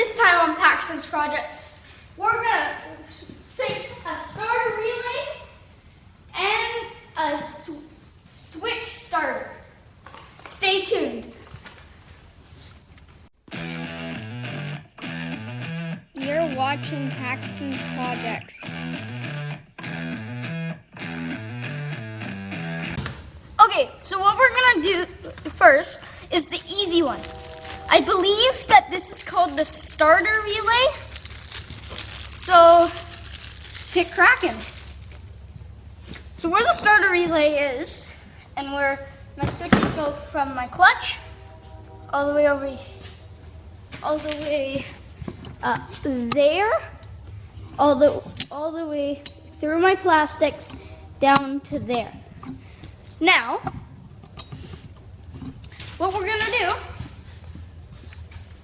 This time on Paxtons Projects, we're gonna fix a starter relay and a switch starter. Stay tuned. You're watching Paxtons Projects. Okay, so what we're gonna do first is the easy one. I believe that this is called the starter relay. So, get cracking. So where the starter relay is, and where my switches go from my clutch, all the way over, all the way there, all the way through my plastics down to there. Now, what we're gonna do,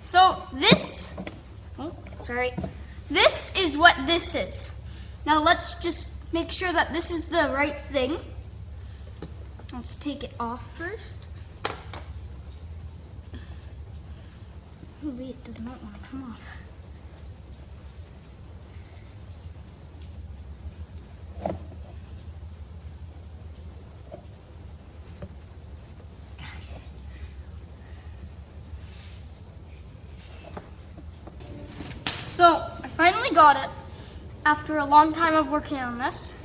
so this is what this is. Now let's just make sure that this is the right thing. Let's take it off first. Oh, it does not want to come off. So, I finally got it after a long time of working on this.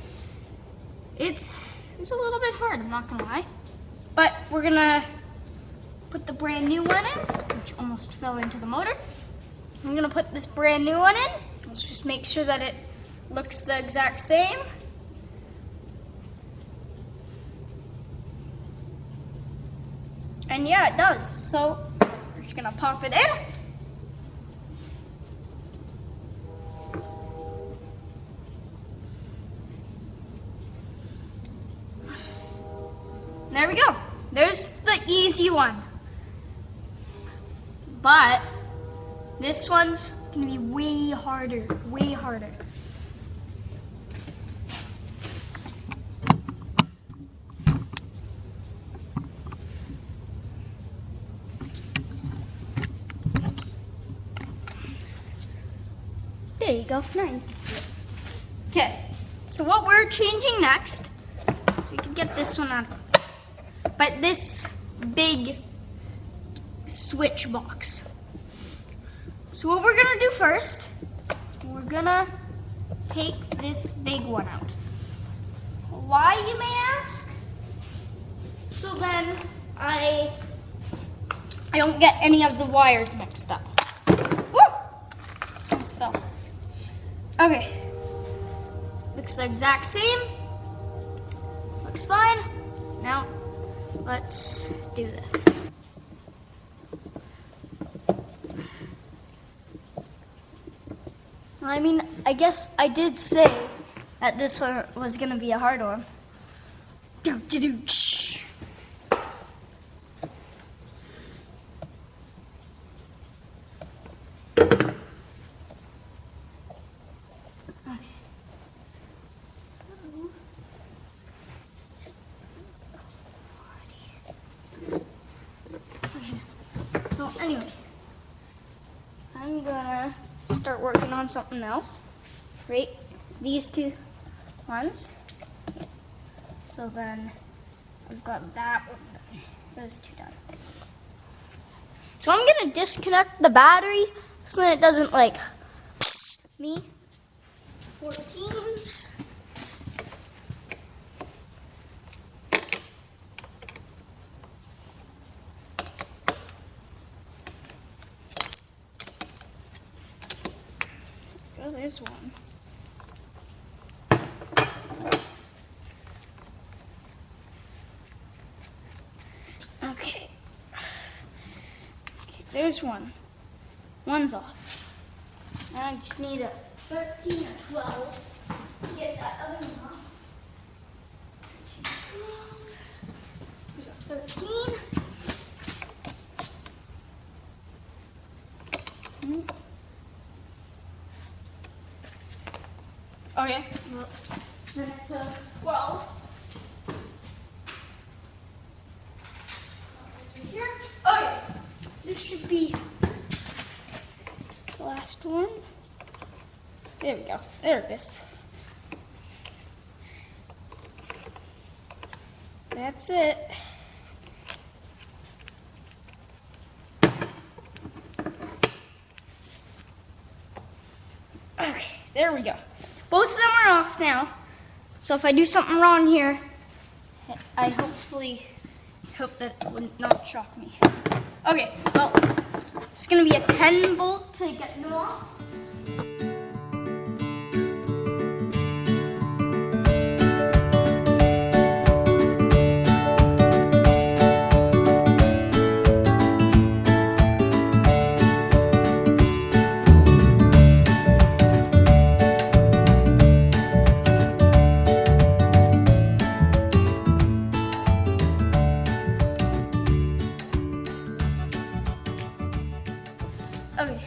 It's a little bit hard, I'm not gonna lie. But we're gonna put the brand new one in, which almost fell into the motor. I'm gonna put this brand new one in. Let's just make sure that it looks the exact same. And yeah, it does. So, we're just gonna pop it in. There we go. There's the easy one. But this one's gonna be way harder, way harder. There you go. Now you can see it. Okay. So what we're changing next, so you can get this one out of the way. But this big switch box. So what we're gonna do first, we're gonna take this big one out. Why, you may ask? So then I don't get any of the wires mixed up. Woo! Almost fell. Okay. Looks the exact same. Looks fine. Now, let's do this. I mean, I guess I did say that this one was going to be a hard one. So anyway, I'm gonna start working on something else. Right, these two ones. So then I've got that one done. Those two done. So I'm gonna disconnect the battery so that it doesn't like me. 14s. Oh, there's one. Okay. There's one. One's off. Now I just need a 13 or 12 to get that other one off. 13, 12. There's a 13. Okay, well, then it's a 12. Here. Okay, this should be There we go. There it is. That's it. Okay, there we go. Both of them are off now. So if I do something wrong here, I hope that it would not shock me. Okay, well, it's going to be a 10 bolt to get them off. Okay,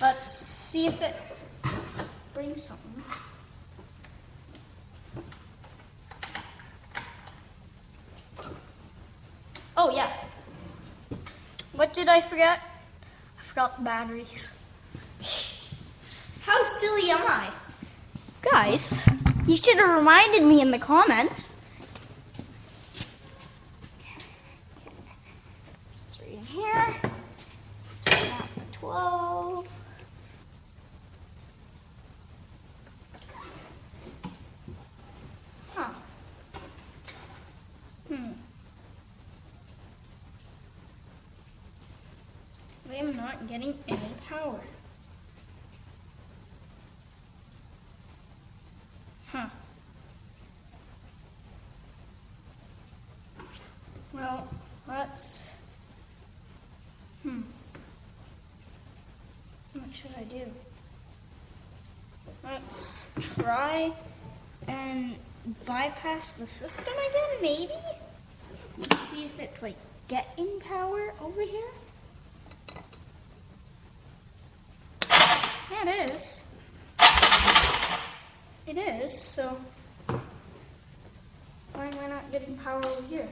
let's see if it brings something. Oh yeah, what did I forget? I forgot the batteries. How silly am I? Guys, you should have reminded me in the comments. It's right in here. 12. Huh. I am not getting any power. Huh. Well, let's... What should I do? Let's try and bypass the system again, maybe? Let's see if it's like getting power over here. Yeah, it is. It is, so why am I not getting power over here?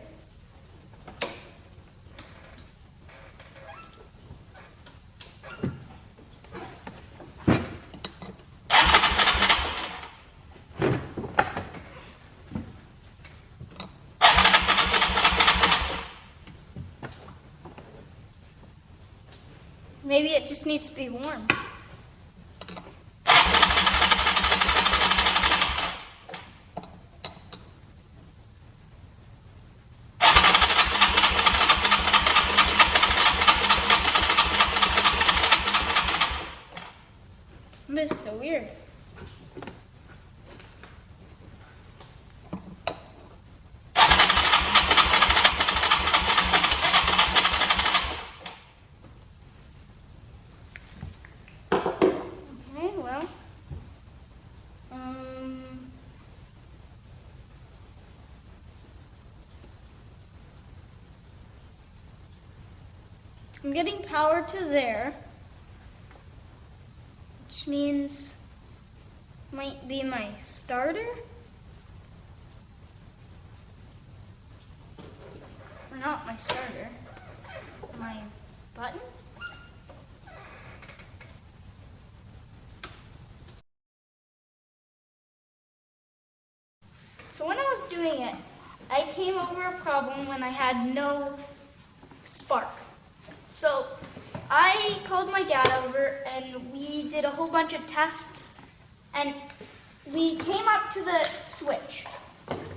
Maybe it just needs to be warm. This is so weird. I'm getting power to there, which means might be my starter, or not my starter, my button. So when I was doing it, I came over a problem when I had no spark. So I called my dad over and we did a whole bunch of tests and we came up to the switch.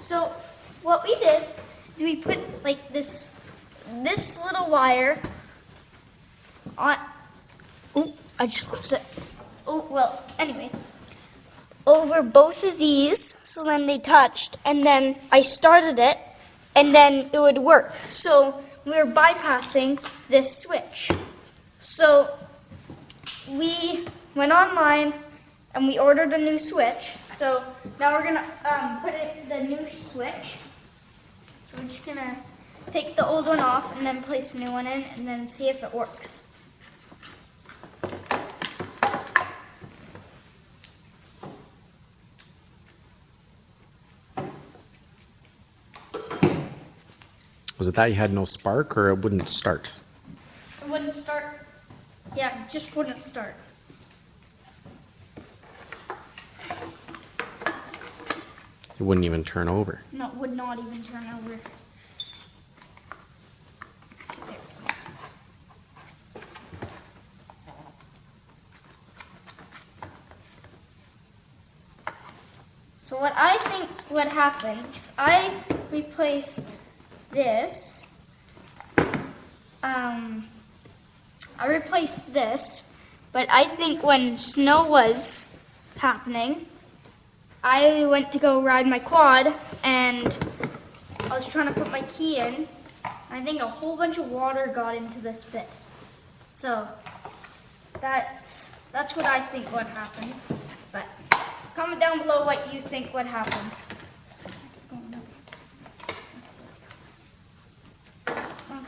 So what we did is we put like this little wire on, oh, I just lost it. Oh, well, anyway, over both of these, so then they touched, and then I started it, and then it would work. So we were bypassing this switch. So we went online and we ordered a new switch. So now we're gonna put in the new switch. So we're just gonna take the old one off and then place a new one in and then see if it works. Was it that you had no spark or it wouldn't start? It wouldn't start. Yeah, it just wouldn't start. It wouldn't even turn over. No, it would not even turn over. So what I think what happened is I replaced this. But I think when snow was happening, I went to go ride my quad and I was trying to put my key in. I think a whole bunch of water got into this bit. So that's what I think what happened. But comment down below what you think what happened.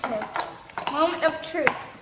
Okay, moment of truth.